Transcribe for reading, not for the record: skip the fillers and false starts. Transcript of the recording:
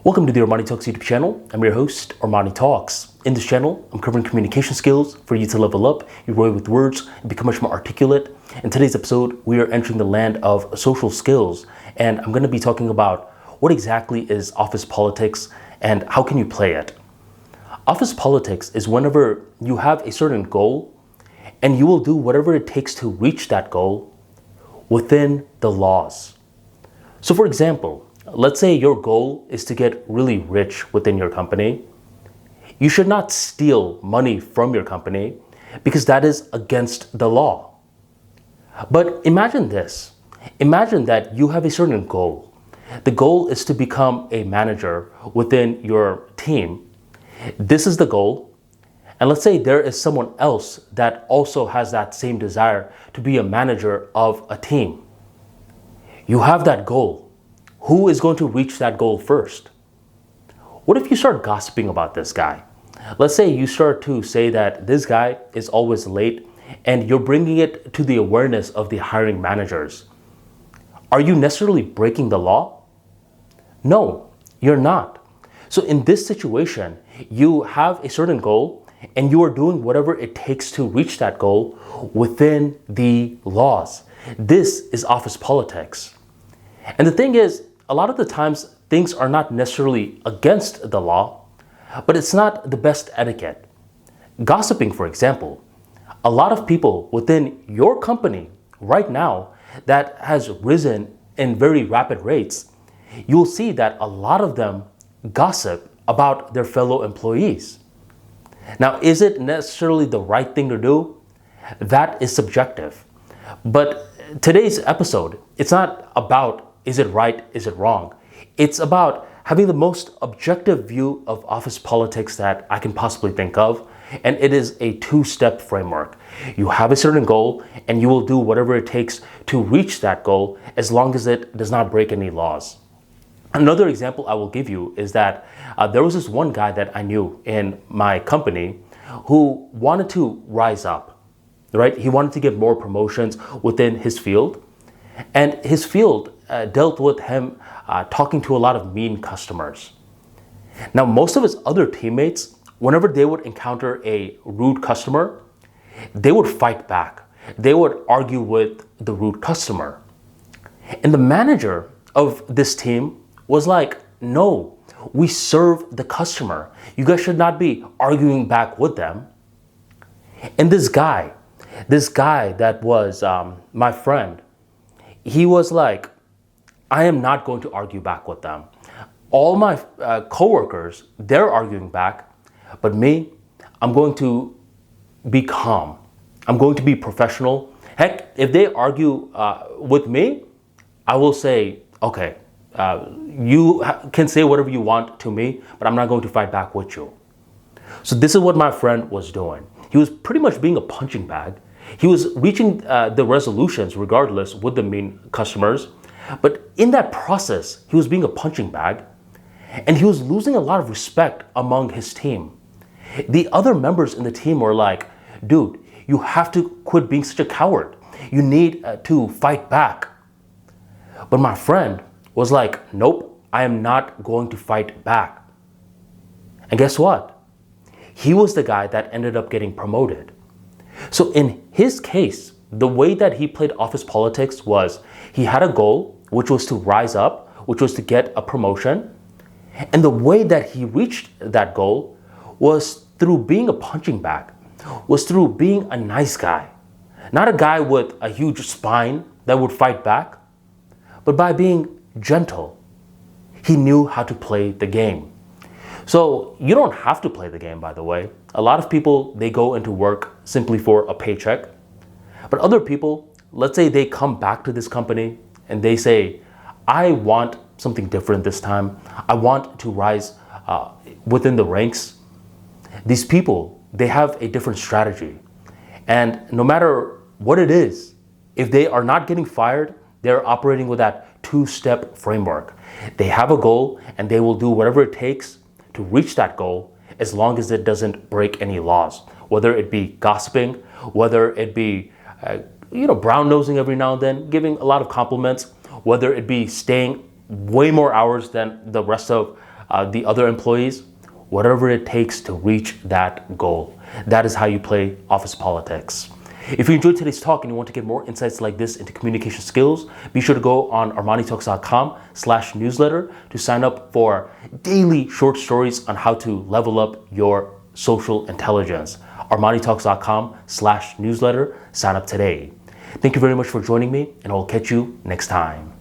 Welcome to the ArmaniTalks YouTube channel. I'm your host, ArmaniTalks. In this channel, I'm covering communication skills for you to level up your way with words and become much more articulate. In today's episode, we are entering the land of social skills, and I'm going to be talking about what exactly is office politics and how can you play it. Office politics is whenever you have a certain goal and you will do whatever it takes to reach that goal within the laws. So for example, let's say your goal is to get really rich within your company. You should not steal money from your company because that is against the law. But imagine this. Imagine that you have a certain goal. The goal is to become a manager within your team. This is the goal. And let's say there is someone else that also has that same desire to be a manager of a team. You have that goal. Who is going to reach that goal first? What if you start gossiping about this guy? Let's say you start to say that this guy is always late and you're bringing it to the awareness of the hiring managers. Are you necessarily breaking the law? No, you're not. So in this situation, you have a certain goal and you are doing whatever it takes to reach that goal within the laws. This is office politics. And the thing is, a lot of the times things are not necessarily against the law, but it's not the best etiquette. Gossiping, for example, a lot of people within your company right now that has risen in very rapid rates, you'll see that a lot of them gossip about their fellow employees. Now, is it necessarily the right thing to do? That is subjective. But today's episode, it's not about is it right, is it wrong? It's about having the most objective view of office politics that I can possibly think of, and it is a two-step framework. You have a certain goal, and you will do whatever it takes to reach that goal as long as it does not break any laws. Another example I will give you is that there was this one guy that I knew in my company who wanted to rise up, right? He wanted to get more promotions within his field, and his field dealt with him talking to a lot of mean customers. Now, most of his other teammates, whenever they would encounter a rude customer, they would fight back. They would argue with the rude customer. And the manager of this team was like, no, we serve the customer. You guys should not be arguing back with them. And this guy that was my friend, he was like, I am not going to argue back with them. All my coworkers, they're arguing back, but me, I'm going to be calm. I'm going to be professional. Heck, if they argue with me, I will say, okay, you can say whatever you want to me, but I'm not going to fight back with you. So this is what my friend was doing. He was pretty much being a punching bag. He was reaching the resolutions regardless with the mean customers. But in that process, he was being a punching bag and he was losing a lot of respect among his team. The other members in the team were like, dude, you have to quit being such a coward. You need to fight back. But my friend was like, nope, I am not going to fight back. And guess what? He was the guy that ended up getting promoted. So in his case, the way that he played office politics was he had a goal, which was to rise up, which was to get a promotion. And the way that he reached that goal was through being a punching bag, was through being a nice guy. Not a guy with a huge spine that would fight back, but by being gentle. He knew how to play the game. So you don't have to play the game, by the way. A lot of people, they go into work simply for a paycheck. But other people, let's say they come back to this company and they say, I want something different this time. I want to rise within the ranks. These people, they have a different strategy. And no matter what it is, if they are not getting fired, they're operating with that two-step framework. They have a goal and they will do whatever it takes to reach that goal as long as it doesn't break any laws, whether it be gossiping, whether it be brown-nosing every now and then, giving a lot of compliments, whether it be staying way more hours than the rest of the other employees, whatever it takes to reach that goal. That is how you play office politics. If you enjoyed today's talk and you want to get more insights like this into communication skills, be sure to go on ArmaniTalks.com/newsletter to sign up for daily short stories on how to level up your social intelligence. ArmaniTalks.com/newsletter. Sign up today. Thank you very much for joining me, and I'll catch you next time.